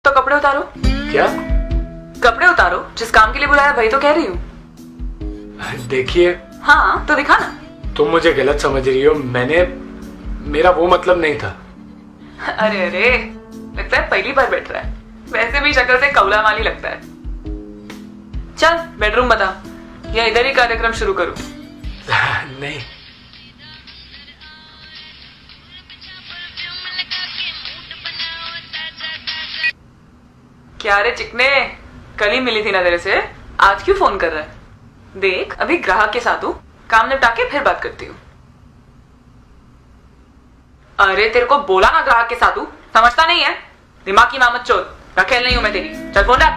तो कपड़े उतारो। क्या? कपड़े उतारो, जिस काम के लिए बुलाया वही तो कह रही हूँ। देखिए, हाँ तो दिखा ना। तुम मुझे गलत समझ रही हो, मेरा वो मतलब नहीं था। अरे अरे, लगता है पहली बार बैठ रहा है। वैसे भी शक्ल से कौला माली लगता है। चल बेडरूम बता, या इधर ही कार्यक्रम शुरू करूं? नहीं। क्या रे चिकने, कल ही मिली थी ना तेरे से, आज क्यों फोन कर रहा है? देख अभी ग्राहक के साथ हूँ, काम निपटा के फिर बात करती हूँ। अरे तेरे को बोला ना ग्राहक के साथ हूँ, समझता नहीं है? दिमाग की मामत चोद, रखेल नहीं हूं मैं तेरी। चल फोन रख।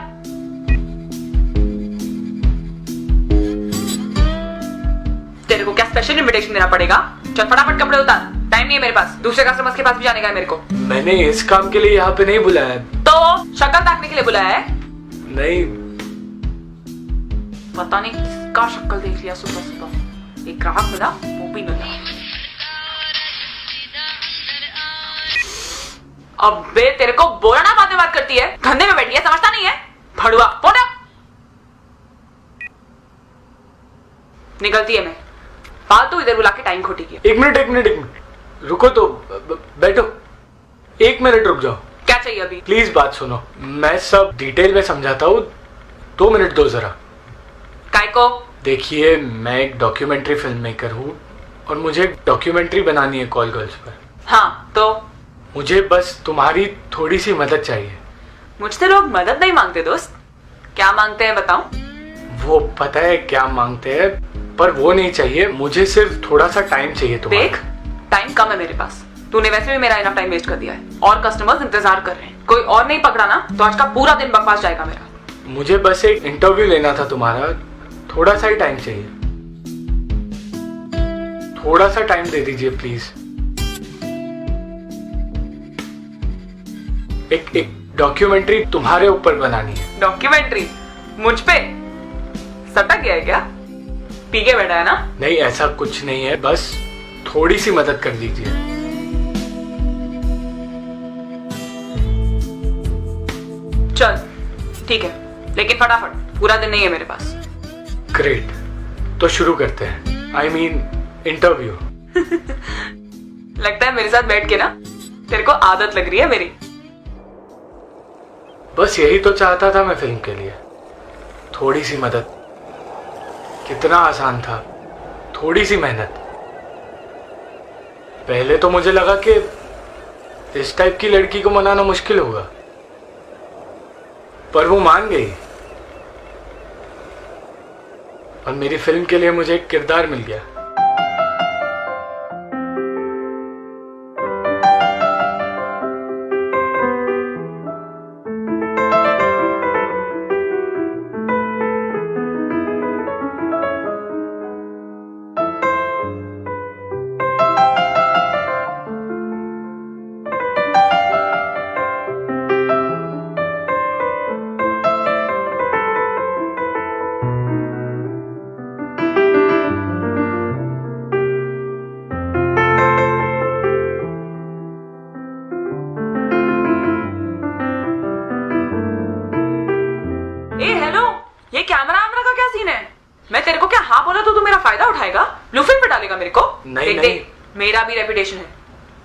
तेरे को क्या स्पेशल इनविटेशन देना पड़ेगा? चल फटाफट कपड़े उतार, टाइम नहीं है मेरे पास, दूसरे कस्टमर्स के पास भी जाने का है मेरे को। मैंने इस काम के लिए यहाँ पे नहीं बुलाया। तो शक्ल ताकने के लिए बुलाया है? नहीं। पता नहीं किसका शक्ल देख लिया सुबह सुबह। एक ग्राहक मिला, वो भी मिला। अबे तेरे को बोला ना बाद में बात करती है, धंधे में बैठी है, समझता नहीं है? भड़ुआ फोन रख। निकलती है मैं, फालतू इधर बुला के टाइम खोटी किया। एक मिनट रुको तो, बैठो। 1 मिनट रुक जाओ। क्या चाहिए अभी? प्लीज बात सुनो, मैं सब डिटेल में समझाता हूँ। 2 मिनट दो जरा। काय को? देखिए, मैं एक डॉक्यूमेंट्री फिल्म मेकर हूँ और मुझे एक डॉक्यूमेंट्री बनानी है कॉल गर्ल्स पर। हाँ तो मुझे बस तुम्हारी थोड़ी सी मदद चाहिए। मुझसे लोग मदद नहीं मांगते दोस्त, क्या मांगते हैं बताऊं? वो पता है क्या मांगते हैं, पर वो नहीं चाहिए, मुझे सिर्फ थोड़ा सा टाइम चाहिए तुम्हारा। देख टाइम कम है मेरे पास, तूने वैसे भी मेरा इनफ टाइम वेस्ट कर दिया है और कस्टमर्स इंतजार कर रहे हैं। कोई और नहीं पकड़ा ना तो आज का पूरा दिन बकवास जाएगा मेरा। मुझे बस एक इंटरव्यू लेना था तुम्हारा, थोड़ा सा ही टाइम चाहिए। थोड़ा सा टाइम दे दीजिए प्लीज। एक डॉक्यूमेंट्री तुम्हारे ऊपर बनानी है। डॉक्यूमेंट्री मुझ पे? सटक गया है क्या? पी के बैठा है ना? नहीं, ऐसा कुछ नहीं है, बस थोड़ी सी मदद कर दीजिए। चल ठीक है, लेकिन फटाफट, पूरा दिन नहीं है मेरे पास। ग्रेट, तो शुरू करते हैं। I mean interview. लगता है मेरे साथ बैठ के ना तेरे को आदत लग रही है मेरी। बस यही तो चाहता था मैं फिल्म के लिए, थोड़ी सी मदद। कितना आसान था, थोड़ी सी मेहनत। पहले तो मुझे लगा कि इस टाइप की लड़की को मनाना मुश्किल होगा, पर वो मान गई और मेरी फिल्म के लिए मुझे एक किरदार मिल गया। ए हेलो, ये कैमरा का क्या सीन है? मैं तेरे को क्या हाँ बोला तो तू मेरा फायदा उठाएगा, लुफिन पे डालेगा मेरे को? नहीं, देख मेरा भी रेपुटेशन है।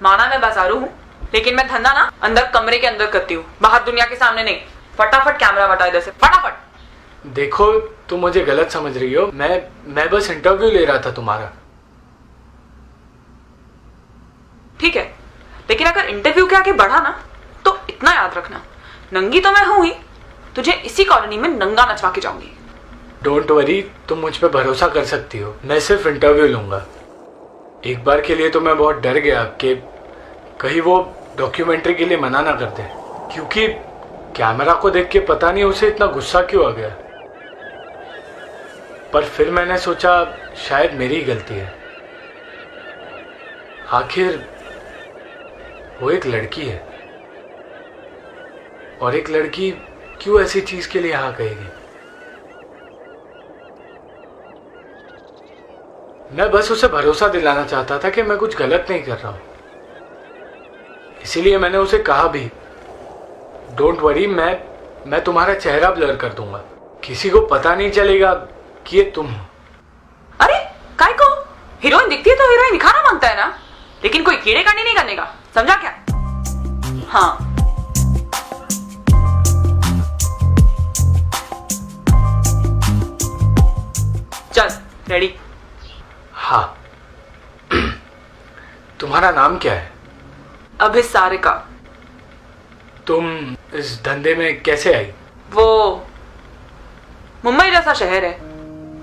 माना मैं बाजारू हूँ, लेकिन मैं धंधा ना अंदर कमरे के अंदर करती हूँ, बाहर दुनिया के सामने नहीं। फटाफट कैमरा हटा इधर से, फटाफट। देखो, तुम मुझे गलत समझ रही हो, मैं बस इंटरव्यू ले रहा था तुम्हारा। ठीक है, लेकिन अगर इंटरव्यू के आगे बढ़ा ना तो इतना याद रखना, नंगी तो मैं हूं ही, तुझे इसी कॉलोनी में नंगा नचवा के जाऊंगी। डोंट वरी, तुम मुझ पे भरोसा कर सकती हो, मैं सिर्फ इंटरव्यू लूंगा। एक बार के लिए तो मैं बहुत डर गया कि कहीं वो डॉक्यूमेंट्री के लिए मना ना कर दे, क्योंकि कैमरा को देख के पता नहीं उसे इतना गुस्सा क्यों आ गया। पर फिर मैंने सोचा शायद मेरी ही गलती है। आखिर वो एक लड़की है, और एक लड़की क्यों ऐसी चीज के लिए हाँ कहेगी। मैं बस उसे भरोसा दिलाना चाहता था कि मैं कुछ गलत नहीं कर रहा हूं, इसीलिए मैंने उसे कहा भी, डोंट वरी, मैं तुम्हारा चेहरा ब्लर कर दूंगा, किसी को पता नहीं चलेगा कि ये तुम हो। अरे काय को, हीरोइन दिखती है तो हीरोइन दिखाना मांगता है ना, लेकिन कोई कीड़े कांडी नहीं करने का, समझा क्या? हाँ चल रेडी। हाँ तुम्हारा नाम क्या है? अभिसारिका। तुम इस धंधे में कैसे आई? वो मुंबई जैसा शहर है,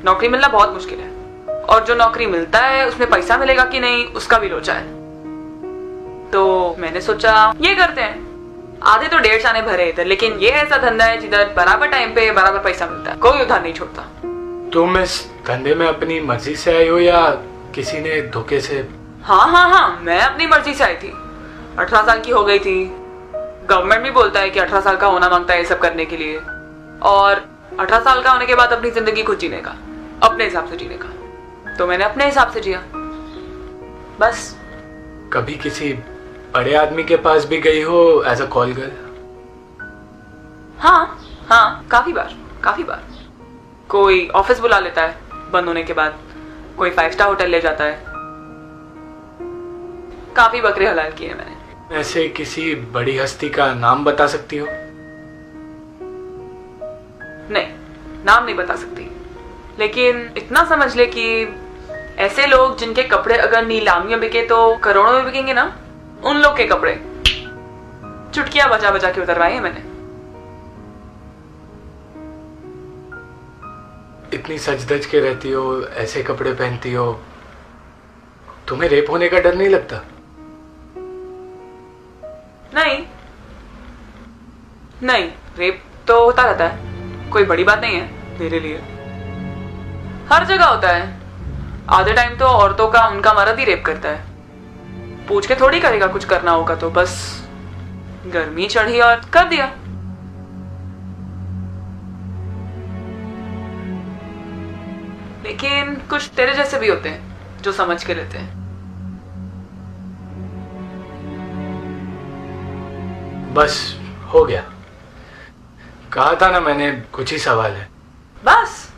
नौकरी मिलना बहुत मुश्किल है, और जो नौकरी मिलता है उसमें पैसा मिलेगा कि नहीं उसका भी लोचा है। तो मैंने सोचा ये करते हैं। आधे तो 1.5 आने भरे इधर, लेकिन ये ऐसा धंधा है जिधर बराबर टाइम पे बराबर पैसा मिलता है, कोई उधार नहीं छोड़ता। तुम इस धंधे में अपनी मर्जी से आई हो या किसी ने धोखे से? हाँ, मैं अपनी मर्जी से आई थी। 18 साल की हो गई थी। गवर्नमेंट भी बोलता है कि 18 साल का होना मांगता है ये सब करने के लिए, और 18 साल का होने के बाद अपनी जिंदगी खुद जीने का, अपने हिसाब से जीने का। तो मैंने अपने हिसाब से जिया, बस। कभी किसी बड़े आदमी के पास भी गई हो एज अ कॉल गर्ल? हाँ, काफी बार। कोई ऑफिस बुला लेता है बंद होने के बाद, कोई 5 स्टार होटल ले जाता है। काफी बकरे हलाल किए मैंने। ऐसे किसी बड़ी हस्ती का नाम बता सकती हो? नहीं, नाम नहीं बता सकती, लेकिन इतना समझ ले कि ऐसे लोग जिनके कपड़े अगर नीलामियों बिके तो करोड़ों में बिकेंगे ना, उन लोग के कपड़े चुटकियां बजा बजा के उतरवाए हैं मैंने। इतनी सज धज के रहती हो, ऐसे कपड़े पहनती हो, तुम्हें रेप होने का डर नहीं लगता? नहीं, रेप तो होता रहता है, कोई बड़ी बात नहीं है मेरे लिए। हर जगह होता है। आधे टाइम तो औरतों का उनका मर्द ही रेप करता है, पूछ के थोड़ी करेगा कुछ करना होगा तो, बस गर्मी चढ़ी और कर दिया। लेकिन कुछ तेरे जैसे भी होते हैं जो समझ के लेते हैं। बस हो गया, कहा था ना मैंने, कुछ ही सवाल है। बस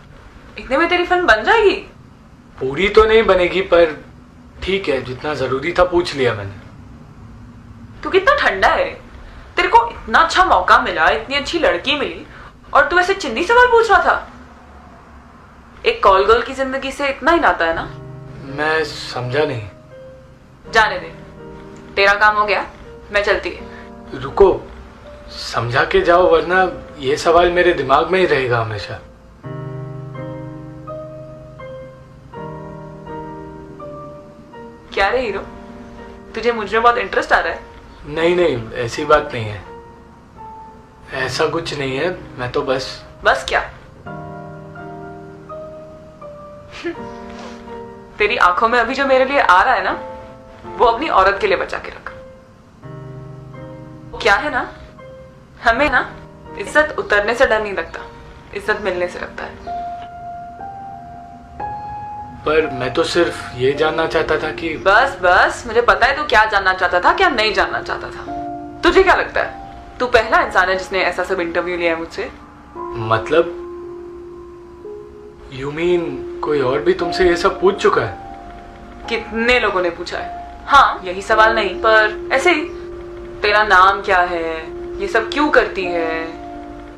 इतने में तेरी फिल्म बन जाएगी? पूरी तो नहीं बनेगी, पर ठीक है, जितना जरूरी था पूछ लिया मैंने। तू कितना ठंडा है, तेरे को इतना अच्छा मौका मिला, इतनी अच्छी लड़की मिली, और तू ऐसे चिंदी सवाल पूछ रहा था। एक कॉल गर्ल की जिंदगी से इतना ही नाता है ना। मैं समझा नहीं। जाने दे, तेरा काम हो गया, मैं चलती है। रुको, समझा के जाओ, वरना ये सवाल मेरे दिमाग में ही रहेगा हमेशा। क्या रे हीरो, तुझे मुझ में बहुत इंटरेस्ट आ रहा है? नहीं, ऐसी बात नहीं है, ऐसा कुछ नहीं है, मैं तो बस क्या? तेरी आंखों में अभी जो मेरे लिए आ रहा है ना, वो अपनी औरत के लिए बचा के रख। क्या है ना, हमें ना इज्जत उतरने से डर नहीं लगता, इज्जत मिलने से लगता है। पर मैं तो सिर्फ ये जानना चाहता था कि बस मुझे पता है तू क्या जानना चाहता था, क्या नहीं जानना चाहता था। तुझे क्या लगता है तू पहला इंसान है जिसने ऐसा सब इंटरव्यू लिया है मुझसे? मतलब यू मीन कोई और भी तुमसे ये सब पूछ चुका है? कितने लोगों ने पूछा है। हाँ, यही सवाल नहीं, पर ऐसे ही, तेरा नाम क्या है, ये सब क्यों करती है,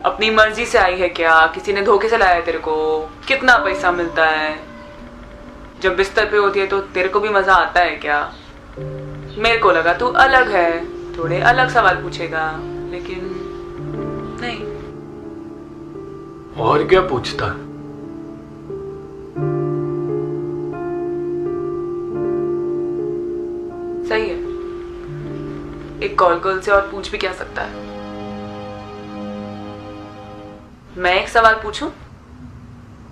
अपनी मर्जी से आई है क्या, किसी ने धोखे से लाया है तेरे को, कितना पैसा मिलता है, जब बिस्तर पे होती है तो तेरे को भी मजा आता है क्या? मेरे को लगा तू अलग है, थोड़े अलग सवाल पूछेगा, लेकिन नहीं। और क्या पूछता? सही है, एक कॉल गर्ल से और पूछ भी क्या सकता है। मैं एक सवाल पूछूं?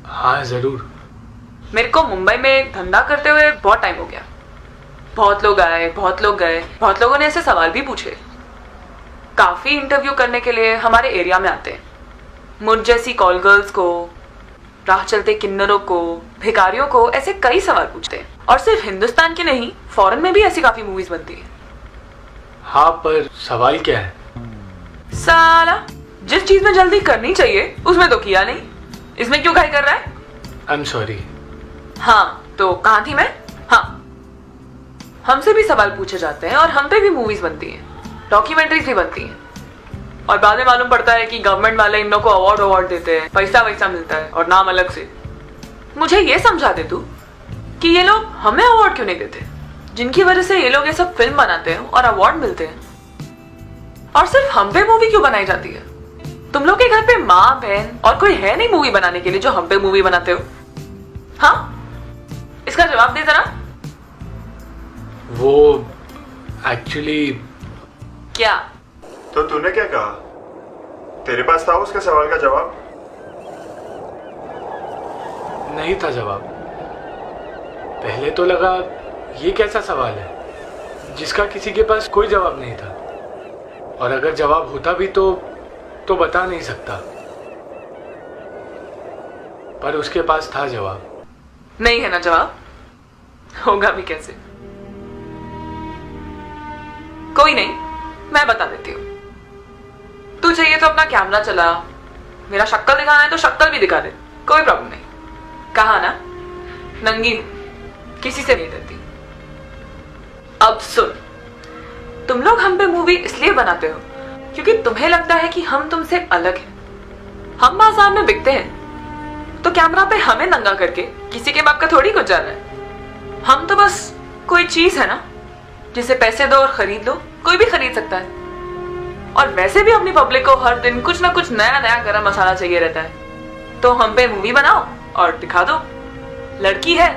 हाँ जरूर। मेरे को मुंबई में धंधा करते हुए बहुत टाइम हो गया। बहुत लोग आए, बहुत लोग गए, बहुत लोगों ने ऐसे सवाल भी पूछे। काफी इंटरव्यू करने के लिए हमारे एरिया में आते हैं। मुझ जैसी कॉल गर्ल्स को, राह चलते किन्नरों को, भिखारियों को ऐसे कई सवाल पूछते हैं। और सिर्फ हिंदुस्तान के नहीं, फॉरेन में भी ऐसी काफी मूवीज बनती है। हाँ, पर सवाल क्या है? साला, जिस चीज में जल्दी करनी चाहिए उसमें तो किया नहीं, इसमें क्यों घाई कर रहा है? I am sorry. हाँ, तो कहाँ थी मैं? हाँ, हमसे भी सवाल पूछे जाते हैं और हम पे भी मूवीज बनती हैं, डॉक्यूमेंट्रीज भी बनती हैं, और बाद में मालूम पड़ता है कि गवर्नमेंट वाले इन लोगों को अवार्ड देते हैं, पैसा वैसा मिलता है और नाम अलग से। मुझे ये समझा दे तू कि ये लोग हमें अवार्ड क्यों नहीं देते, जिनकी वजह से ये लोग ये सब फिल्म बनाते हैं और अवार्ड मिलते हैं, और सिर्फ हम पे मूवी क्यों बनाई जाती है? तुम लोग के घर पे माँ बहन और कोई है नहीं मूवी बनाने के लिए जो हम पे मूवी बनाते हो? हाँ, इसका जवाब दे जरा। वो एक्चुअली क्या? तो तूने क्या कहा? तेरे पास था उसके सवाल का जवाब? नहीं था जवाब। पहले तो लगा ये कैसा सवाल है जिसका किसी के पास कोई जवाब नहीं था, और अगर जवाब होता भी तो बता नहीं सकता, पर उसके पास था जवाब। नहीं है ना जवाब, होगा भी कैसे? कोई नहीं, मैं बता देती हूँ। तू चाहिए तो अपना कैमरा चला, मेरा शक्ल दिखाना है तो शक्ल भी दिखा दे, कोई प्रॉब्लम नहीं। कहा ना, नंगी हूं, किसी से नहीं डरती। अब सुन, तुम लोग हम पे मूवी इसलिए बनाते हो क्योंकि तुम्हें लगता है कि हम तुमसे अलग हैं। हम बाजार में बिकते हैं तो कैमरा पे हमें नंगा करके किसी के बाप का थोड़ी कुछ जाना है। हम तो बस कोई चीज है ना जिसे पैसे दो और खरीद लो, कोई भी खरीद सकता है। और वैसे भी अपनी पब्लिक को हर दिन कुछ ना कुछ नया नया गरम मसाला चाहिए रहता है, तो हम पे मूवी बनाओ और दिखा दो। लड़की है,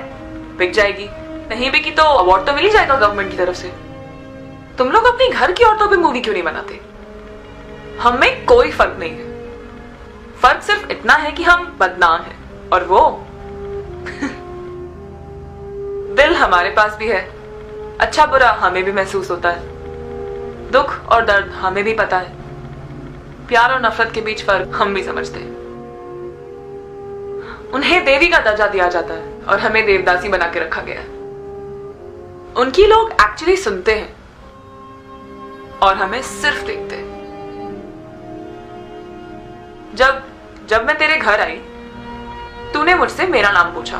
बिक जाएगी, नहीं बिकी तो अवार्ड तो मिल ही जाएगा गवर्नमेंट की तरफ से। तुम लोग अपनी घर की औरतों पे मूवी क्यों नहीं बनाते? हम में कोई फर्क नहीं है, फर्क सिर्फ इतना है कि हम बदनाम हैं, और वो दिल हमारे पास भी है, अच्छा बुरा हमें भी महसूस होता है, दुख और दर्द हमें भी पता है, प्यार और नफरत के बीच फर्क हम भी समझते हैं। उन्हें देवी का दर्जा दिया जाता है और हमें देवदासी बना के रखा गया है। उनकी लोग एक्चुअली सुनते हैं और हमें सिर्फ देखते हैं। जब मैं तेरे घर आई, तूने मुझसे मेरा नाम पूछा,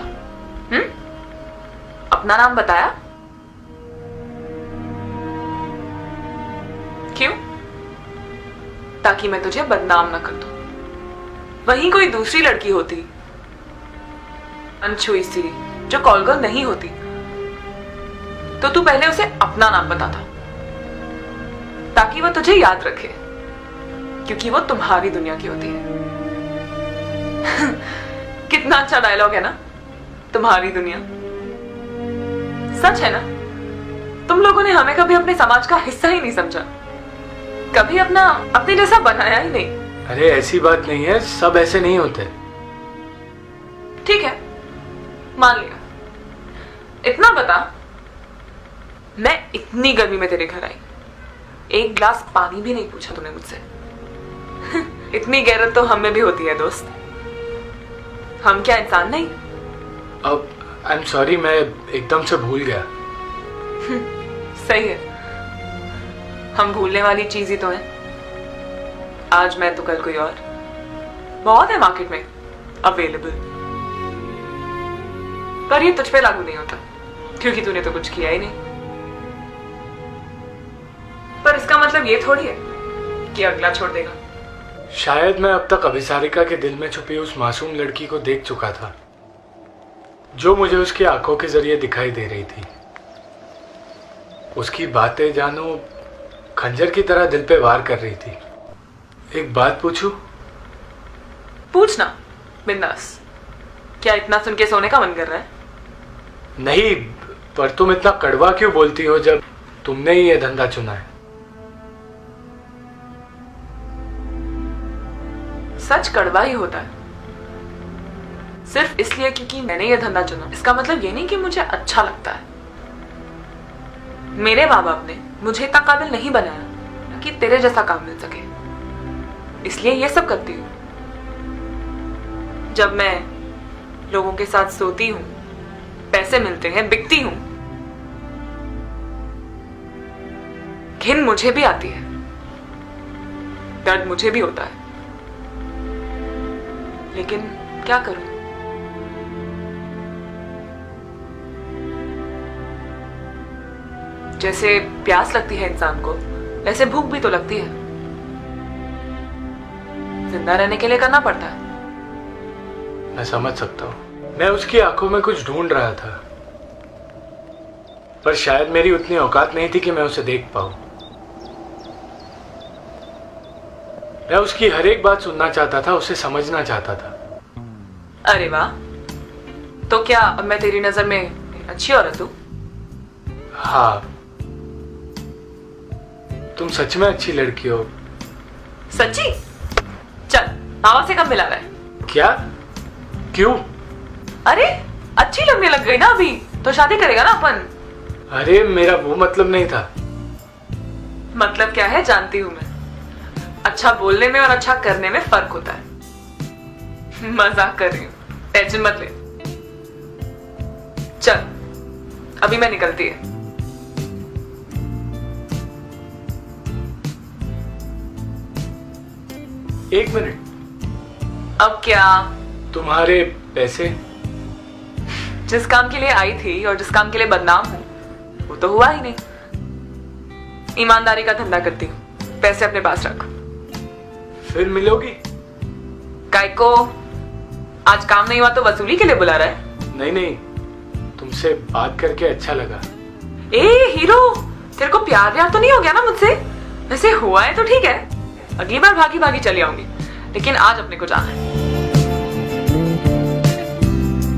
अपना नाम बताया? क्यों? ताकि मैं तुझे बदनाम न कर दूं। वहीं कोई दूसरी लड़की होती, अनछुई सी, जो कॉल गर्ल नहीं होती, तो तू पहले उसे अपना नाम बताता ताकि वो तुझे याद रखे, क्योंकि वो तुम्हारी दुनिया की होती है। कितना अच्छा डायलॉग है ना, तुम्हारी दुनिया। सच है ना, तुम लोगों ने हमें कभी अपने समाज का हिस्सा ही नहीं समझा, कभी अपने जैसा बनाया ही नहीं। अरे ऐसी बात नहीं है, सब ऐसे नहीं होते। ठीक है, मान लिया। इतना बता, मैं इतनी गर्मी में तेरे घर आई, एक ग्लास पानी भी नहीं पूछा तूने मुझसे। इतनी गैरत तो हम में भी होती है दोस्त, हम क्या इंसान नहीं? अब आई एम सॉरी, मैं एकदम से भूल गया। सही है, हम भूलने वाली चीज ही तो है। आज मैं तो कल कोई और, बहुत है मार्केट में अवेलेबल, पर ये तुझ पे लागू नहीं होता क्योंकि तूने तो कुछ किया ही नहीं। पर इसका मतलब ये थोड़ी है कि अगला छोड़ देगा। शायद मैं अब तक अभिसारिका के दिल में छुपी उस मासूम लड़की को देख चुका था, जो मुझे उसकी आंखों के जरिए दिखाई दे रही थी। उसकी बातें जानो खंजर की तरह दिल पे वार कर रही थी। एक बात पूछूं? पूछना बिंदास। क्या इतना सुन के सोने का मन कर रहा है? नहीं, पर तुम इतना कड़वा क्यों बोलती हो जब तुमने ही ये धंधा चुना है? सच कड़वा ही होता है, सिर्फ इसलिए क्योंकि मैंने ये धंधा चुना। इसका मतलब ये नहीं कि मुझे अच्छा लगता है। मेरे माँ बाप ने मुझे इतना काबिल नहीं बनाया कि तेरे जैसा काम मिल सके, इसलिए ये सब करती हूँ। जब मैं लोगों के साथ सोती हूँ, पैसे मिलते हैं, बिकती हूँ, घिन मुझे भी आती है, दर्द मुझे भी होता है, लेकिन क्या करूं? जैसे प्यास लगती है इंसान को, वैसे भूख भी तो लगती है। जिंदा रहने के लिए करना पड़ता है। मैं समझ सकता हूँ। मैं उसकी आंखों में कुछ ढूंढ रहा था, पर शायद मेरी उतनी औकात नहीं थी कि मैं उसे देख पाऊं। मैं उसकी हर एक बात सुनना चाहता था, उसे समझना चाहता था। अरे वाह, तो क्या अब मैं तेरी नजर में अच्छी औरत हूँ? हाँ, तुम सच में अच्छी लड़की हो। सच्ची? चल, मामा से कब मिला है? क्या? क्यों? अरे अच्छी लगने लग गई ना अभी, तो शादी करेगा ना अपन? अरे मेरा वो मतलब नहीं था। मतलब क्या है जानती हूँ मैं। अच्छा बोलने में और अच्छा करने में फर्क होता है। मजाक कर रही हूँ, टेंशन मत ले। चल, अभी मैं निकलती है। एक मिनट। अब क्या? तुम्हारे पैसे? जिस काम के लिए आई थी और जिस काम के लिए बदनाम हूं, वो तो हुआ ही नहीं। ईमानदारी का धंधा करती हूँ, पैसे अपने पास रख। फिर मिलोगी? काय को? आज काम नहीं हुआ तो वसूली के लिए बुला रहा है? नहीं नहीं, तुमसे बात करके अच्छा लगा। ए हीरो, तेरे को प्यार व्यार तो नहीं हो गया ना मुझसे? वैसे हुआ है तो ठीक है, अगली बार भागी भागी चली आऊंगी, लेकिन आज अपने को जाना है।